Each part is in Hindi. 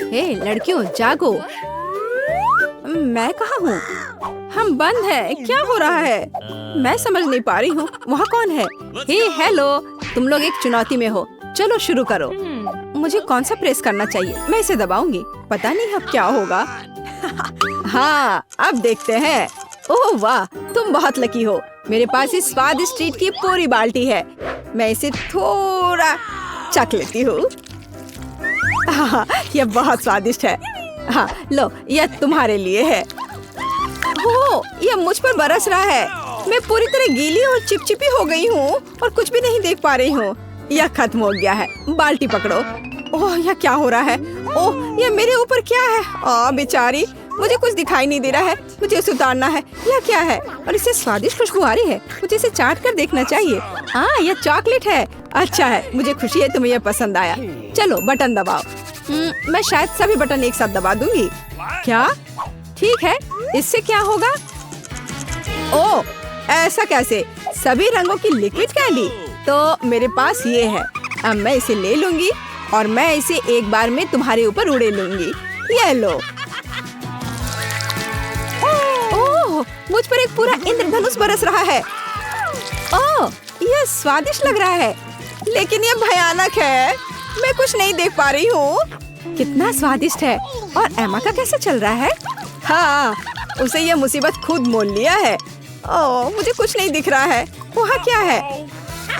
हे लड़कियों जागो। मैं कहाँ हूँ? हम बंद है। क्या हो रहा है? मैं समझ नहीं पा रही हूँ। वहाँ कौन है? हे हेलो, तुम लोग एक चुनौती में हो। चलो शुरू करो। मुझे कौन सा प्रेस करना चाहिए? मैं इसे दबाऊंगी। पता नहीं अब क्या होगा। हाँ अब देखते हैं। ओह वाह, तुम बहुत लकी हो। मेरे पास इस स्वादिष्ट ट्रीट की पूरी बाल्टी है। मैं इसे थोड़ा चख लेती हूँ। हाँ, यह बहुत स्वादिष्ट है। हाँ लो, यह तुम्हारे लिए है। हो, यह मुझ पर बरस रहा है। मैं पूरी तरह गीली और चिपचिपी हो गई हूँ और कुछ भी नहीं देख पा रही हूँ। यह खत्म हो गया है। बाल्टी पकड़ो। ओह यह क्या हो रहा है? ओह यह मेरे ऊपर क्या है? बेचारी, मुझे कुछ दिखाई नहीं दे रहा है। मुझे उसे उतारना है। यह क्या है? और इससे स्वादिष्ट खुशबू आ रही है। मुझे इसे चाट कर देखना चाहिए। हाँ यह चॉकलेट है। अच्छा है, मुझे खुशी है तुम्हें यह पसंद आया। चलो बटन दबाओ। मैं शायद सभी बटन एक साथ दबा दूंगी। क्या? ठीक है, इससे क्या होगा? ओह ऐसा कैसे? सभी रंगों की लिक्विड कैंडी। तो मेरे पास ये है। अब मैं इसे ले लूंगी और मैं इसे एक बार में तुम्हारे ऊपर उड़े लूंगी। ये लो। ओह मुझ पर एक पूरा इंद्रधनुष बरस रहा है। ओह यह स्वादिष्ट लग रहा है, लेकिन यह भयानक है। मैं कुछ नहीं देख पा रही हूँ। कितना स्वादिष्ट है। और एमा का कैसा चल रहा है? हाँ, उसे यह मुसीबत खुद मोल लिया है। ओह मुझे कुछ नहीं दिख रहा है। वहाँ क्या है?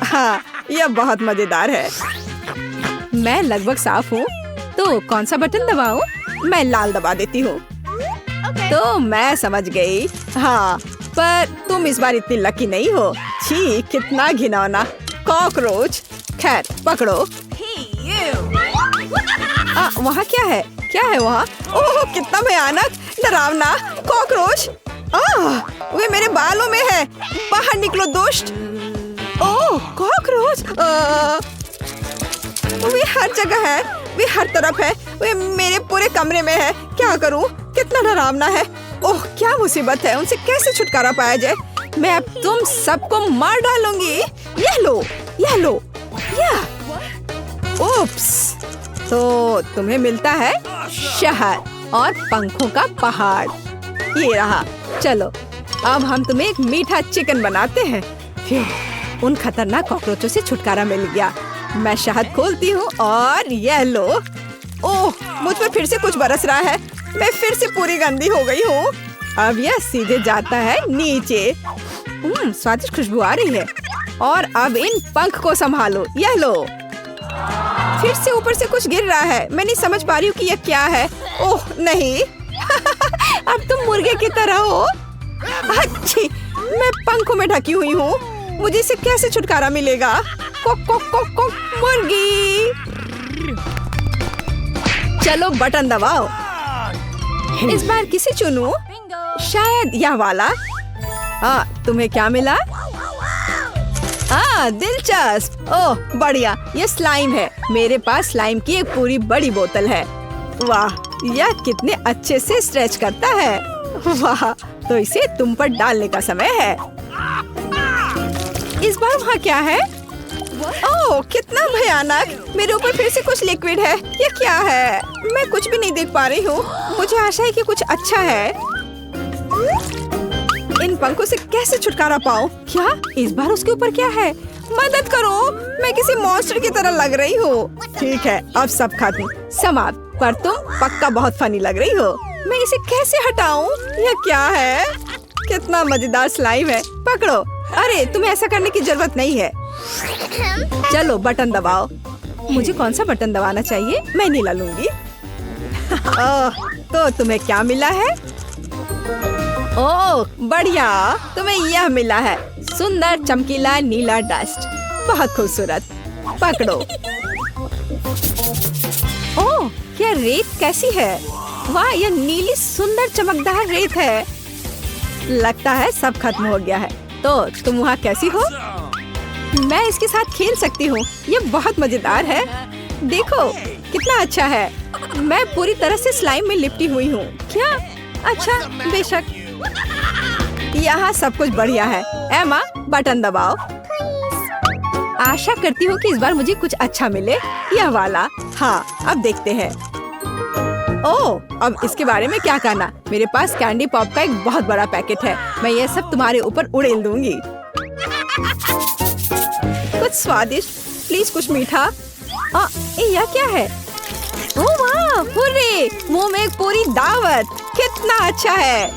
हाँ यह बहुत मजेदार है। मैं लगभग साफ हूँ, तो कौन सा बटन दबाऊं? मैं लाल दबा देती हूँ। तो मैं समझ गई। हाँ, पर तुम इस बार इतनी लकी नहीं हो। छी, कितना घिनौना कॉकरोच। खैर पकड़ो। वहाँ क्या है? क्या है वहाँ? ओह कितना भयानक डरावना कॉकरोच। वे मेरे बालों में है। बाहर निकलो दुष्ट। ओह कॉकरोच। वे हर जगह है। वे हर तरफ है। वे मेरे पूरे कमरे में है। क्या करूं? कितना डरावना है। ओह क्या मुसीबत है। उनसे कैसे छुटकारा पाया जाए? मैं अब तुम सबको मार डालूंगी। यह लो, यह लो, यह। ओप्स, तो तुम्हें मिलता है शहर और पंखों का पहाड़। ये रहा। चलो अब हम तुम्हें एक मीठा चिकन बनाते हैं। उन खतरनाक कॉकरोचों से छुटकारा मिल गया। मैं शहद खोलती हूँ और यह लो। ओह मुझ पर फिर से कुछ बरस रहा है। मैं फिर से पूरी गंदी हो गई हूँ। अब यह सीधे जाता है नीचे। स्वादिष्ट खुशबू आ रही है। और अब इन पंख को संभालो। यह लो। फिर से ऊपर से कुछ गिर रहा है। मैं नहीं समझ पा रही हूँ कि यह क्या है। ओह नहीं। अब तुम मुर्गे की तरह हो। अच्छी, मैं पंखों में ढकी हुई हूँ। मुझे इससे कैसे छुटकारा मिलेगा? कोक कोक कोक कोक मुर्गी। चलो बटन दबाओ। इस बार किसे चुनूं? शायद यह वाला। तुम्हें क्या मिला? दिलचस्प। ओह बढ़िया, ये स्लाइम है। मेरे पास स्लाइम की एक पूरी बड़ी बोतल है। वाह, यह कितने अच्छे से स्ट्रेच करता है। वाह, तो इसे तुम पर डालने का समय है। इस बार वहाँ क्या है? ओह कितना भयानक। मेरे ऊपर फिर से कुछ लिक्विड है। ये क्या है? मैं कुछ भी नहीं देख पा रही हूँ। मुझे आशा है कि कुछ अच्छा है। इन पंखों से कैसे छुटकारा पाऊँ? क्या इस बार उसके ऊपर क्या है? मदद करो, मैं किसी मॉन्स्टर की तरह लग रही हूँ। ठीक है, अब सब खत्म, समाप्त। पर तुम पक्का बहुत फनी लग रही हो। मैं इसे कैसे हटाऊं? यह क्या है? कितना मजेदार स्लाइम है। पकड़ो। अरे तुम्हें ऐसा करने की जरूरत नहीं है। चलो बटन दबाओ। मुझे कौन सा बटन दबाना चाहिए? मैं नीला लूंगी। तो तुम्हें क्या मिला है? ओह बढ़िया, तुम्हें यह मिला है। सुंदर चमकीला नीला डस्ट। बहुत खूबसूरत। पकड़ो। ओह क्या रेत कैसी है? वाह, यह नीली सुंदर चमकदार रेत है। लगता है सब खत्म हो गया है। तो तुम वहाँ कैसी हो? मैं इसके साथ खेल सकती हूँ। ये बहुत मजेदार है। देखो कितना अच्छा है। मैं पूरी तरह से स्लाइम में लिपटी हुई हूँ। क्या? अच्छा, बेशक। यहाँ सब कुछ बढ़िया है। एमा बटन दबाओ। आशा करती हूँ कि इस बार मुझे कुछ अच्छा मिले। यह वाला। हाँ अब देखते हैं। ओह, अब इसके बारे में क्या कहना। मेरे पास कैंडी पॉप का एक बहुत बड़ा पैकेट है। मैं ये सब तुम्हारे ऊपर उड़ेल दूंगी। कुछ स्वादिष्ट, प्लीज कुछ मीठा। यह क्या है? ओह वाह, हुर्रे! मुंह में एक पूरी दावत। कितना अच्छा है,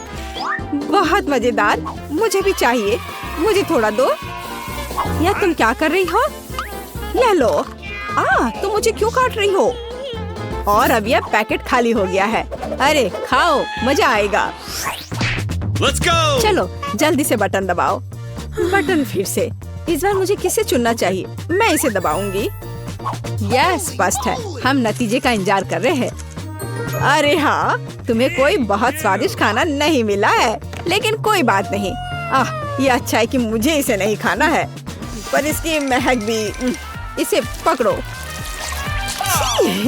बहुत मजेदार। मुझे भी चाहिए, मुझे थोड़ा दो। या तुम क्या कर रही हो? ले लो। तुम मुझे क्यों काट रही हो? और अब यह पैकेट खाली हो गया है। अरे खाओ, मजा आएगा। Let's go! चलो जल्दी से बटन दबाओ। बटन फिर से। इस बार मुझे किसे चुनना चाहिए? मैं इसे दबाऊंगी। यह स्पष्ट है, हम नतीजे का इंतजार कर रहे हैं। अरे हाँ, तुम्हें कोई बहुत स्वादिष्ट खाना नहीं मिला है, लेकिन कोई बात नहीं। ये अच्छा है कि मुझे इसे नहीं खाना है, पर इसकी महक भी। इसे पकड़ो।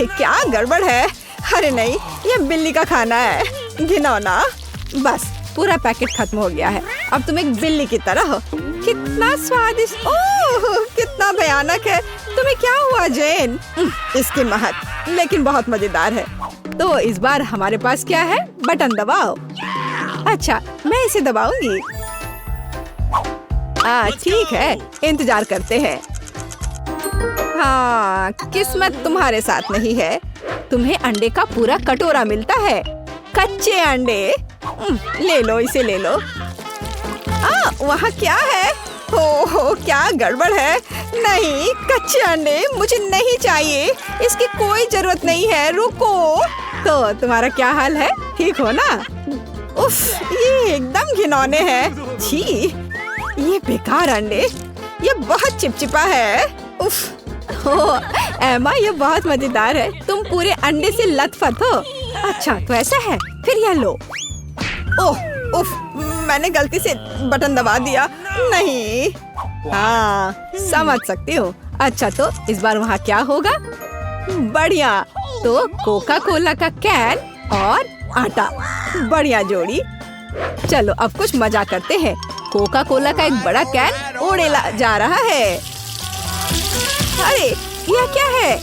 क्या गड़बड़ है? अरे नहीं, ये बिल्ली का खाना है, घिनौना। बस पूरा पैकेट खत्म हो गया है। अब तुम एक बिल्ली की तरह हो। कितना स्वादिष्ट, ओह कितना भयानक है। तुम्हें क्या हुआ जेन? इसकी महक, लेकिन बहुत मजेदार है। तो इस बार हमारे पास क्या है? बटन दबाओ। अच्छा, मैं इसे दबाऊंगी। ठीक है, इंतजार करते हैं। हाँ, किस्मत तुम्हारे साथ नहीं है। तुम्हें अंडे का पूरा कटोरा मिलता है। कच्चे अंडे। ले लो, इसे ले लो। वहाँ क्या है? हो क्या गड़बड़ है? नहीं, कच्चे अंडे मुझे नहीं चाहिए। इसकी कोई जरूरत नहीं है। रुको। तो तुम्हारा क्या हाल है? ठीक हो ना? उफ, ये एकदम घिनौने हैं। छी, ये बेकार अंडे। ये बहुत चिपचिपा है। उफ। एमा, ये बहुत मजेदार है। तुम पूरे अंडे से लथपथ हो। अच्छा, तो ऐसा है? फिर यह लो। ओह, उफ, मैंने गलती से बटन दबा दिया। नहीं। समझ सकती हूँ। अच्छा, तो इस बार वहाँ क्या होगा? बढ़िया। तो कोका कोला का कैन और आटा, बढ़िया जोड़ी। चलो अब कुछ मजा करते हैं। कोका कोला का एक बड़ा कैन उड़ेला जा रहा है। अरे यह क्या है?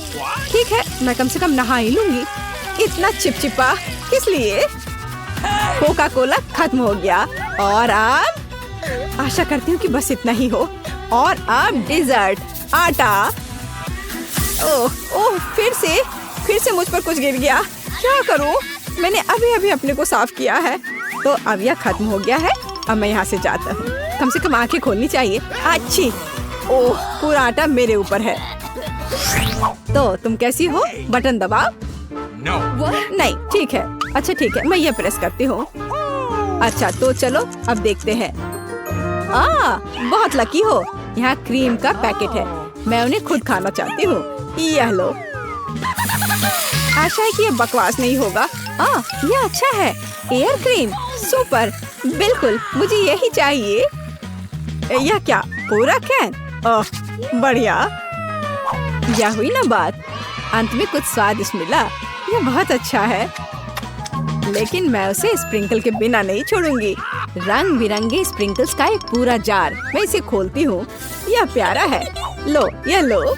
ठीक है, मैं कम से कम नहा ही लूंगी। इतना चिपचिपा किस लिए? कोका कोला खत्म हो गया। और अब आशा करती हूँ कि बस इतना ही हो। और अब डिजर्ट, आटा। ओह, फिर से मुझ पर कुछ गिर गया। क्या करूँ? मैंने अभी अभी अपने को साफ किया है। तो अब यह खत्म हो गया है। अब मैं यहाँ से जाता हूँ। कम से कम आंखें खोलनी चाहिए। अच्छी। ओह, पूरा आटा मेरे ऊपर है। तो तुम कैसी हो? बटन दबाओ। नहीं, ठीक है। अच्छा ठीक है, मैं ये प्रेस करती हूँ। अच्छा, तो चलो अब देखते हैं। बहुत लकी हो। यहाँ क्रीम का पैकेट है। मैं उन्हें खुद खाना चाहती हूँ। यह लो। आशा है कि ये बकवास नहीं होगा। यह अच्छा है। Air cream, super. बिल्कुल, मुझे यही चाहिए। यह क्या? पूरा कैन? बढ़िया। यह हुई ना बात। अंत में कुछ स्वादिष्ट मिला। यह बहुत अच्छा है, लेकिन मैं उसे स्प्रिंकल के बिना नहीं छोड़ूंगी। रंग बिरंगे स्प्रिंकल्स का एक पूरा जार। मैं इसे खोलती हूँ। यह प्यारा है। लो, यह लो।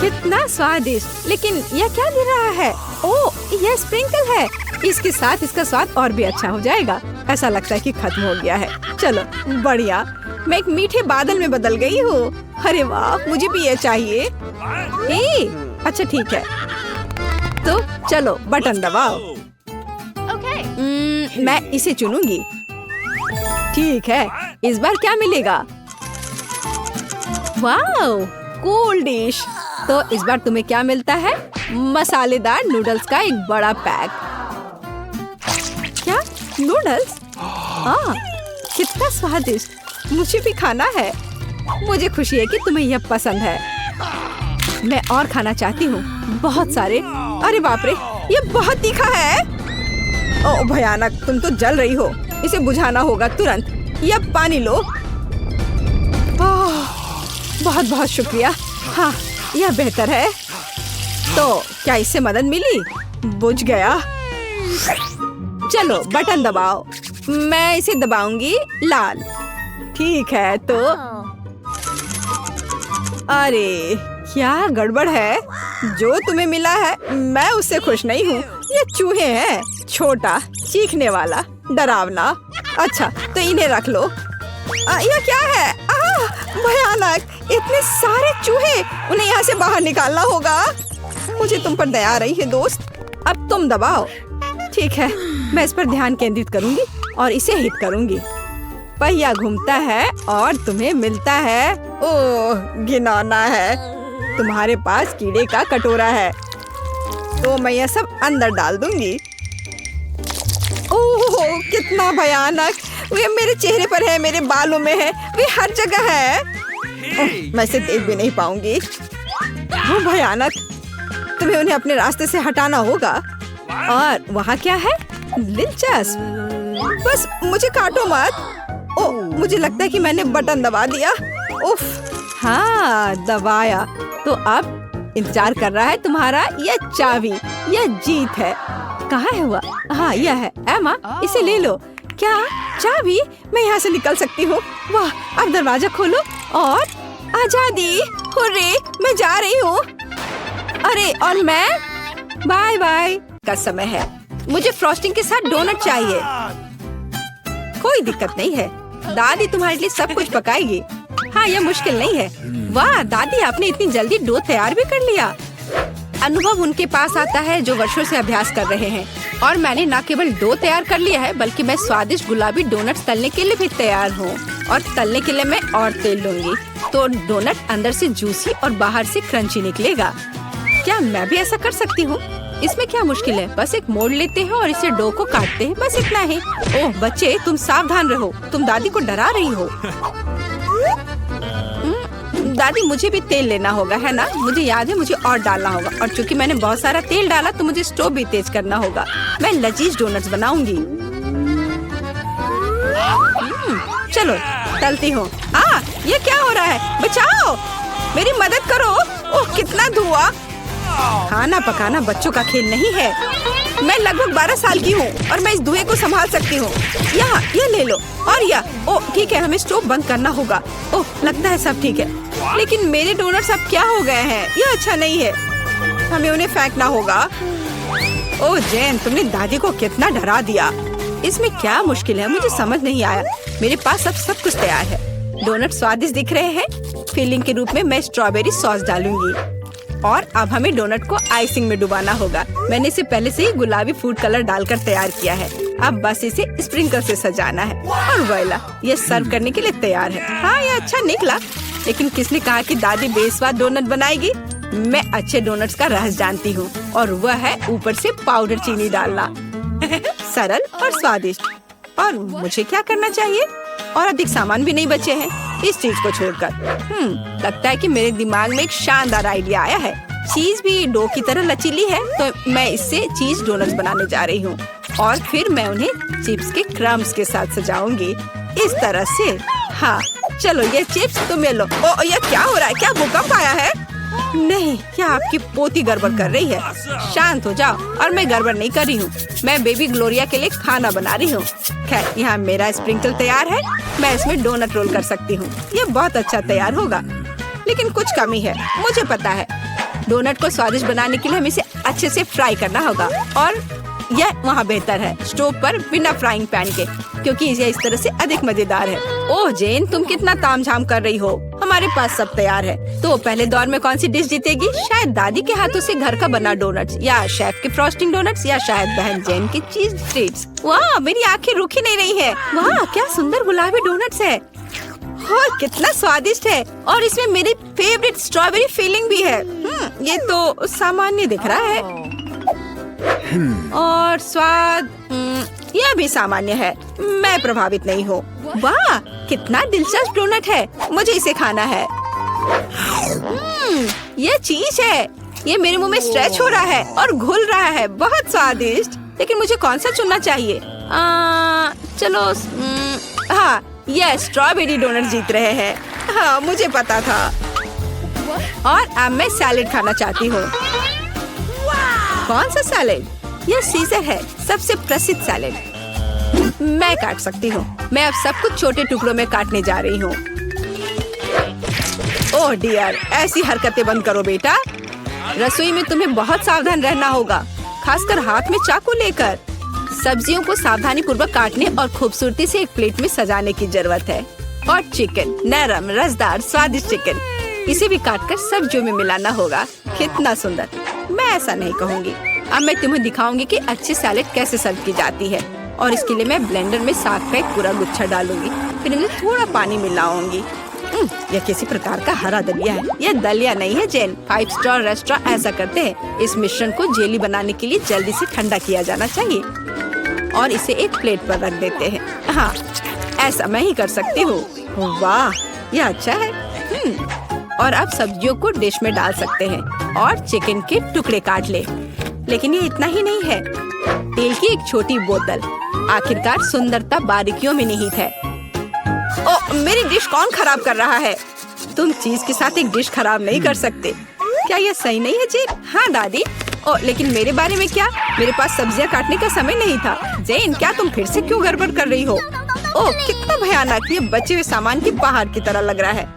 कितना स्वादिष्ट। लेकिन यह क्या दे रहा है? ओह, यह स्प्रिंकल है। इसके साथ इसका स्वाद और भी अच्छा हो जाएगा। ऐसा लगता है कि खत्म हो गया है। चलो, बढ़िया। मैं एक मीठे बादल में बदल गई हूँ। अरे वाह, मुझे भी ये चाहिए। अच्छा ठीक है, तो चलो बटन दबाओ। मैं इसे चुनूंगी। ठीक है, इस बार क्या मिलेगा? Wow, cool dish. तो इस बार तुम्हें क्या मिलता है? मसालेदार नूडल्स का एक बड़ा पैक। क्या? नूडल्स? कितना स्वादिष्ट। मुझे भी खाना है। मुझे खुशी है कि तुम्हें यह पसंद है। मैं और खाना चाहती हूँ, बहुत सारे। अरे बाप रे, ये बहुत तीखा है। ओह भयानक, तुम तो जल रही हो। इसे बुझाना होगा तुरंत। यह पानी लो। बहुत बहुत शुक्रिया। हाँ, यह बेहतर है। तो क्या इससे मदद मिली? बुझ गया। चलो बटन दबाओ। मैं इसे दबाऊंगी लाल। ठीक है, तो अरे क्या गड़बड़ है? जो तुम्हें मिला है मैं उससे खुश नहीं हूँ। ये चूहे हैं, छोटा, चीखने वाला, डरावना। अच्छा तो इन्हें रख लो। यह क्या है? भयानक, इतने सारे चूहे, उन्हें यहाँ से बाहर निकालना होगा। मुझे तुम पर दया आ रही है दोस्त, अब तुम दबाओ। ठीक है, मैं इस पर ध्यान केंद्रित करूंगी और इसे हिट करूंगी। पहिया घूमता है और तुम्हें मिलता है। ओह घिनौना है, तुम्हारे पास कीड़े का कटोरा है, तो मैं यह सब अंदर डाल दूंगी। ओह कितना भयानक, वे मेरे चेहरे पर है, मेरे बालों में है, वे हर जगह है। मैं इसे देख भी नहीं पाऊंगी। वो भयानक, तुम्हें उन्हें अपने रास्ते से हटाना होगा। और वहाँ क्या है? दिलचस्प, बस मुझे काटो मत। ओह मुझे लगता है कि मैंने बटन दबा दिया। उफ, हाँ दबाया। तो अब इंतजार कर रहा है तुम्हारा यह चाबी, यह जीत है। कहाँ है हुआ? हाँ यह है। एमा इसे ले लो। क्या चाबी? मैं यहाँ से निकल सकती हूँ। वाह, अब दरवाजा खोलो और आजादी। हुर्रे, मैं जा रही हूँ। अरे और मैं बाय बाय का समय है। मुझे फ्रॉस्टिंग के साथ डोनट चाहिए। कोई दिक्कत नहीं है, दादी तुम्हारे लिए सब कुछ पकाएगी। हाँ यह मुश्किल नहीं है। वाह दादी, आपने इतनी जल्दी डो तैयार भी कर लिया। अनुभव उनके पास आता है जो वर्षों से अभ्यास कर रहे हैं। और मैंने न केवल डो तैयार कर लिया है, बल्कि मैं स्वादिष्ट गुलाबी डोनट्स तलने के लिए भी तैयार हूँ। और तलने के लिए मैं और तेल लूंगी, तो डोनट अंदर से जूसी और बाहर से क्रंची निकलेगा। क्या मैं भी ऐसा कर सकती हूँ? इसमें क्या मुश्किल है? बस एक मोड़ लेते हैं और इसे डो को काटते हैं, बस इतना ही। ओह बच्चे, तुम सावधान रहो, तुम दादी को डरा रही हो। दादी मुझे भी तेल लेना होगा, है ना? मुझे याद है, मुझे और डालना होगा। और चूंकि मैंने बहुत सारा तेल डाला तो मुझे स्टोव भी तेज करना होगा। मैं लजीज डोनट्स बनाऊंगी। चलो तलती हूँ। ये क्या हो रहा है? बचाओ, मेरी मदद करो। ओह कितना धुआं। खाना पकाना बच्चों का खेल नहीं है। मैं लगभग 12 साल की हूँ और मैं इस धुएं को संभाल सकती हूँ। यहाँ ये ले लो और यह। ओह ठीक है, हमें स्टोव बंद करना होगा। ओह लगता है सब ठीक है, लेकिन मेरे डोनट्स अब क्या हो गए हैं? यह अच्छा नहीं है, हमें उन्हें फेंकना होगा। ओह जेन, तुमने दादी को कितना डरा दिया। इसमें क्या मुश्किल है? मुझे समझ नहीं आया। मेरे पास अब सब कुछ तैयार है। डोनट स्वादिष्ट दिख रहे हैं। फिलिंग के रूप में मैं स्ट्रॉबेरी सॉस डालूंगी। और अब हमें डोनट को आइसिंग में डुबाना होगा। मैंने इसे पहले से ही गुलाबी फूड कलर डालकर तैयार किया है। अब बस इसे स्प्रिंकल से सजाना है और वोइला, ये सर्व करने के लिए तैयार है। हाँ ये अच्छा निकला, लेकिन किसने कहा कि दादी बेस्वाद डोनट बनाएगी? मैं अच्छे डोनट्स का रहस्य जानती हूँ, और वह है ऊपर से पाउडर चीनी डालना। सरल और स्वादिष्ट। और मुझे क्या करना चाहिए? और अधिक सामान भी नहीं बचे हैं इस चीज को छोड़कर। लगता है कि मेरे दिमाग में एक शानदार आइडिया आया है। चीज भी डो की तरह लचीली है, तो मैं इससे चीज डोनट्स बनाने जा रही हूँ। और फिर मैं उन्हें चिप्स के क्रम्स के साथ सजाऊंगी, इस तरह से। हाँ चलो ये चिप्स तुम ये लो। ओ ये क्या हो रहा है? क्या भूकंप आया है? नहीं, क्या आपकी पोती गड़बड़ कर रही है? शांत हो जाओ। और मैं गड़बड़ नहीं कर रही हूँ, मैं बेबी ग्लोरिया के लिए खाना बना रही हूँ। खैर यहाँ मेरा स्प्रिंकल तैयार है, मैं इसमें डोनट रोल कर सकती हूँ। ये बहुत अच्छा तैयार होगा, लेकिन कुछ कमी है, मुझे पता है। डोनट को स्वादिष्ट बनाने के लिए हमें इसे अच्छे से फ्राई करना होगा, और यह वहाँ बेहतर है स्टोव पर बिना फ्राइंग पैन के, क्योंकि यह इस तरह से अधिक मजेदार है। ओह जेन, तुम कितना तामझाम कर रही हो। हमारे पास सब तैयार है। तो पहले दौर में कौन सी डिश जीतेगी? शायद दादी के हाथों से घर का बना डोनट्स, या शेफ के फ्रॉस्टिंग डोनट्स, या शायद बहन जेन की चीज ट्रीट्स। वाह, मेरी आंखें रुकी नहीं रही है। वाह क्या सुंदर गुलाबी डोनट्स है, और कितना स्वादिष्ट है। और इसमें मेरी फेवरेट स्ट्रॉबेरी फिलिंग भी है। ये तो सामान्य दिख रहा है, और स्वाद यह भी सामान्य है। मैं प्रभावित नहीं हूँ। वाह कितना दिलचस्प डोनट है, मुझे इसे खाना है। यह चीज है, ये मेरे मुंह में स्ट्रेच हो रहा है और घुल रहा है, बहुत स्वादिष्ट। लेकिन मुझे कौन सा चुनना चाहिए? चलो हाँ, यह स्ट्रॉबेरी डोनट जीत रहे हैं। हाँ मुझे पता था। और अब मैं सैलेड खाना चाहती हूँ। कौन सा सैलेड? यह सीजर है, सबसे प्रसिद्ध सैलेड। मैं काट सकती हूँ। मैं अब सब कुछ छोटे टुकड़ों में काटने जा रही हूँ। ओह डियर, ऐसी हरकतें बंद करो बेटा। रसोई में तुम्हें बहुत सावधान रहना होगा, खासकर हाथ में चाकू लेकर। सब्जियों को सावधानी पूर्वक काटने और खूबसूरती से एक प्लेट में सजाने की जरूरत है। और चिकन, नरम, रसदार, स्वादिष्ट चिकन, इसे भी काटकर सब्जियों में मिलाना होगा। कितना सुंदर। मैं ऐसा नहीं कहूँगी। अब मैं तुम्हें दिखाऊंगी कि अच्छी सैलेड कैसे सर्व की जाती है। और इसके लिए मैं ब्लेंडर में साग का एक पूरा गुच्छा डालूंगी, फिर इनमें थोड़ा पानी मिलाऊंगी। यह किसी प्रकार का हरा दलिया है। यह दलिया नहीं है जेन। 5 स्टार रेस्टोरेंट ऐसा करते हैं। इस मिश्रण को जेली बनाने के लिए जल्दी से ठंडा किया जाना चाहिए और इसे एक प्लेट पर रख देते हैं। हाँ, ऐसा मैं ही कर सकती हूँ। वाह, यह अच्छा है। और अब सब्जियों को डिश में डाल सकते हैं और चिकन के टुकड़े काट ले। लेकिन ये इतना ही नहीं है। तेल की एक छोटी बोतल। आखिरकार सुंदरता बारीकियों में निहित है। ओ, मेरी डिश कौन खराब कर रहा है? तुम चीज के साथ एक डिश खराब नहीं कर सकते। क्या यह सही नहीं है जेन? हाँ दादी। ओ, लेकिन मेरे बारे में क्या? मेरे पास सब्जियां काटने का समय नहीं था। जेन, क्या तुम फिर से क्यों गड़बड़ कर रही हो? ओह, कितना भयानक। ये बचे हुए सामान की पहाड़ की तरह लग रहा है।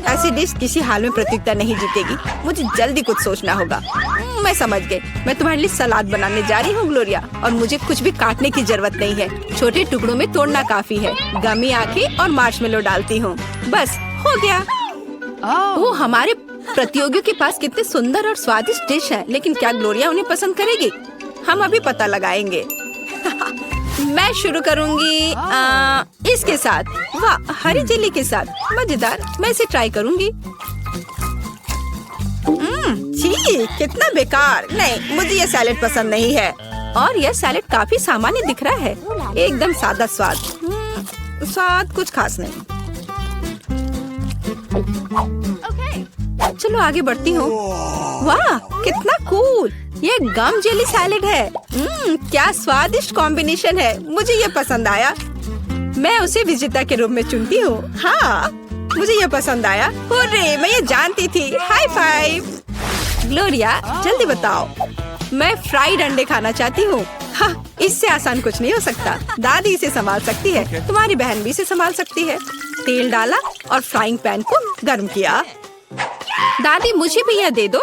ऐसी डिश किसी हाल में प्रतियोगिता नहीं जीतेगी। मुझे जल्दी कुछ सोचना होगा। मैं समझ गई। मैं तुम्हारे लिए सलाद बनाने जा रही हूँ ग्लोरिया, और मुझे कुछ भी काटने की जरूरत नहीं है। छोटे टुकड़ों में तोड़ना काफी है। गमी आंखें और मार्शमेलो डालती हूँ। बस हो गया। वो हमारे प्रतियोगियों के पास कितने सुंदर और स्वादिष्ट डिश है, लेकिन क्या ग्लोरिया उन्हें पसंद करेगी? हम अभी पता लगाएंगे। मैं शुरू करूंगी इसके साथ। वाह, हरी जेली के साथ। मजेदार। मैं इसे ट्राई करूंगी। छी, कितना बेकार। नहीं, मुझे ये सैलेड पसंद नहीं है। और यह सैलेड काफी सामान्य दिख रहा है। एकदम सादा स्वाद। स्वाद कुछ खास नहीं। चलो आगे बढ़ती हूँ। वाह, कितना कूल। ये गम जेली सैलेड है। क्या स्वादिष्ट कॉम्बिनेशन है। मुझे ये पसंद आया। मैं उसे विजेता के रूप में चुनती हूँ। हाँ, मुझे ये पसंद आया। हुर्रे, मैं ये जानती थी। High five. ग्लोरिया, जल्दी बताओ। मैं फ्राइड अंडे खाना चाहती हूँ। हाँ, इससे आसान कुछ नहीं हो सकता। दादी इसे संभाल सकती है। तुम्हारी बहन भी इसे संभाल सकती है। तेल डाला और फ्राइंग पैन को गर्म किया। दादी, मुझे भी यह दे दो।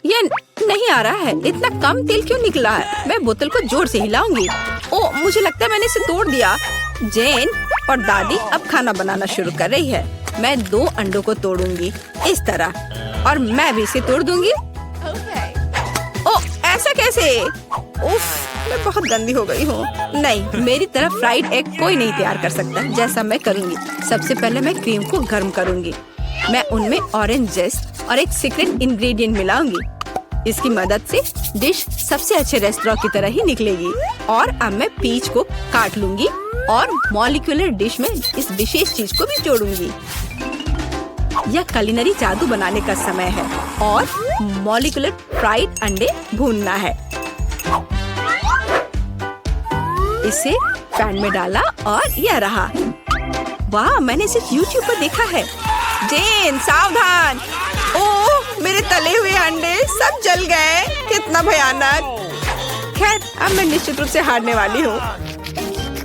यह नहीं आ रहा है। इतना कम तेल क्यों निकला है? मैं बोतल को जोर से हिलाऊंगी। ओ, मुझे लगता है मैंने इसे तोड़ दिया। जेन और दादी अब खाना बनाना शुरू कर रही है। मैं 2 अंडों को तोड़ूंगी इस तरह, और मैं भी इसे तोड़ दूंगी। ओ, ऐसा कैसे? उफ, मैं बहुत गंदी हो गई हूँ। नहीं, मेरी तरह फ्राइड एग कोई नहीं तैयार कर सकता जैसा मैं करूँगी। सबसे पहले मैं क्रीम को गर्म करूँगी। मैं उनमें ऑरेंज जेस्ट और एक सीक्रेट इंग्रेडिएंट मिलाऊंगी। इसकी मदद से डिश सबसे अच्छे रेस्टोरेंट की तरह ही निकलेगी। और अब मैं पीच को काट लूंगी और मॉलिक्यूलर डिश में इस विशेष चीज को भी जोड़ूंगी। यह कुलिनरी जादू बनाने का समय है और मॉलिक्यूलर फ्राइड अंडे भूनना है। इसे पैन में डाला और यह रहा। वाह, मैंने इसे YouTube पर देखा है। जेन, सावधान। ओह, मेरे तले हुए अंडे सब जल गए। कितना भयानक। खैर, अब मैं निश्चित रूप से हारने वाली हूँ।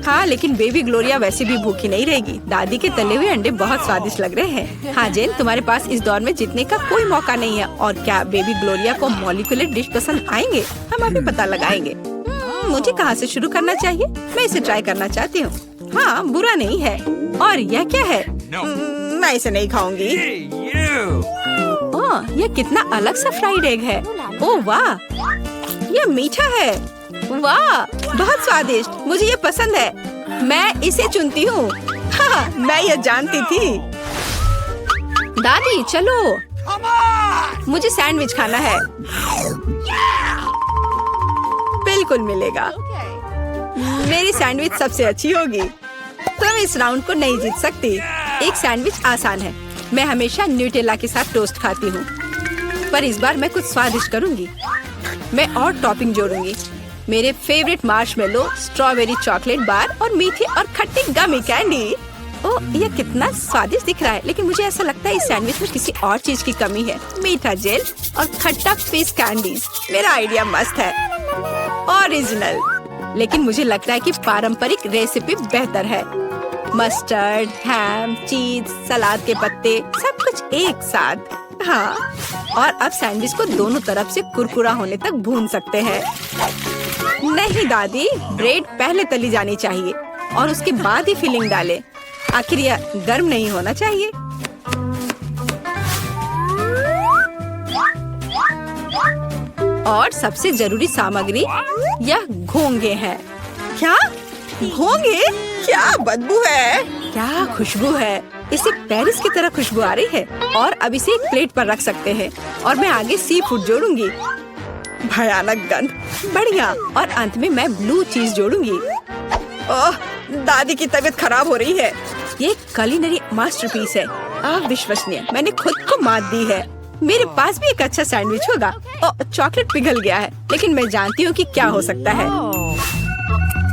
हाँ, लेकिन बेबी ग्लोरिया वैसे भी भूखी नहीं रहेगी। दादी के तले हुए अंडे बहुत स्वादिष्ट लग रहे हैं। हाँ जेन, तुम्हारे पास इस दौर में जीतने का कोई मौका नहीं है। और क्या बेबी ग्लोरिया को मॉलिक्यूलर डिश पसंद आएंगे? हम अभी पता लगाएंगे। मुझे कहाँ से शुरू करना चाहिए? मैं इसे ट्राई करना चाहती हूँ। हाँ, बुरा नहीं है। और यह क्या है? मैं इसे नहीं खाऊंगी। ओह, यह कितना अलग सा फ्राइड एग है। ओह वाह, यह मीठा है। वाह, बहुत स्वादिष्ट। मुझे ये पसंद है। मैं इसे चुनती हूँ। हाँ, मैं ये जानती थी। दादी, चलो, मुझे सैंडविच खाना है। बिल्कुल मिलेगा। मेरी सैंडविच सबसे अच्छी होगी। तुम इस राउंड को नहीं जीत सकती। एक सैंडविच आसान है। मैं हमेशा न्यूटेला के साथ टोस्ट खाती हूँ, पर इस बार मैं कुछ स्वादिष्ट करूँगी। मैं और टॉपिंग जोड़ूंगी। मेरे favourite marshmallow, strawberry chocolate bar और मीठे और खट्टे गमी कैंडी। ओह, यह कितना स्वादिष्ट दिख रहा है, लेकिन मुझे ऐसा लगता है इस सैंडविच में किसी और चीज की कमी है। मीठा जेल और खट्टा फिश कैंडीज। मेरा आइडिया मस्त है, ओरिजिनल। लेकिन मुझे लगता है कि पारंपरिक रेसिपी बेहतर है। मस्टर्ड, हैम, चीज, सलाद के पत्ते, सब कुछ एक साथ। हाँ, और अब सैंडविच को दोनों तरफ से कुरकुरा होने तक भून सकते हैं। नहीं दादी, ब्रेड पहले तली जानी चाहिए और उसके बाद ही फिलिंग डालें। आखिर यह गर्म नहीं होना चाहिए। और सबसे जरूरी सामग्री यह घोंगे हैं। क्या घोंगे? क्या बदबू है, क्या खुशबू है। इसे पेरिस की तरह खुशबू आ रही है। और अब इसे एक प्लेट पर रख सकते हैं और मैं आगे सी फूड जोड़ूंगी। भयानक गंध, बढ़िया। और अंत में मैं ब्लू चीज जोड़ूंगी। ओह, दादी की तबीयत खराब हो रही है। ये कुलिनरी मास्टरपीस है, अविश्वसनीय। मैंने खुद को मात दी है। मेरे पास भी एक अच्छा सैंडविच होगा। ओह, चॉकलेट पिघल गया है, लेकिन मैं जानती हूँ कि क्या हो सकता है।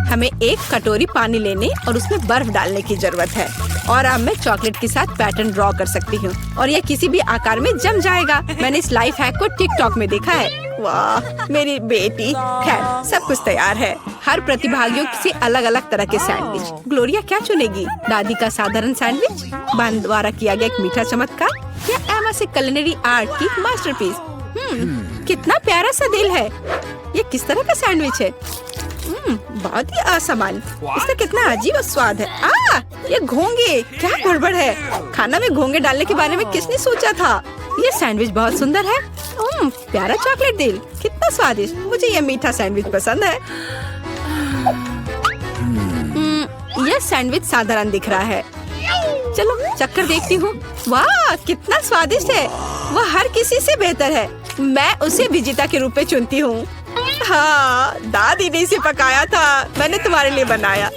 हमें एक कटोरी पानी लेने और उसमें बर्फ डालने की जरूरत है। और अब मैं चॉकलेट के साथ पैटर्न ड्रॉ कर सकती हूँ और यह किसी भी आकार में जम जाएगा। मैंने इस लाइफ हैक को टिकटॉक में देखा है। वाह, मेरी बेटी। खैर, सब कुछ तैयार है। हर प्रतिभागियों से अलग अलग तरह के सैंडविच। ग्लोरिया क्या चुनेगी? दादी का साधारण सैंडविच, बहन द्वारा किया गया एक मीठा चमत्कार, या एमा से कुलिनरी आर्ट की मास्टरपीस। कितना प्यारा सा दिल है। ये किस तरह का सैंडविच है? बहुत ही असामान्य। इसका कितना अजीब स्वाद है। ये घोंगे, क्या गड़बड़ है। खाना में घोंगे डालने के बारे में किसने सोचा था? ये सैंडविच बहुत सुंदर है। प्यारा चॉकलेट दिल, कितना स्वादिष्ट। मुझे ये मीठा सैंडविच पसंद है। यह सैंडविच साधारण दिख रहा है। चलो चक्कर देखती हूँ। वाह, कितना स्वादिष्ट है। वह हर किसी से बेहतर है। मैं उसे विजेता के रूप में चुनती हूँ। हाँ, दादी ने इसे पकाया था, मैंने तुम्हारे लिए बनाया।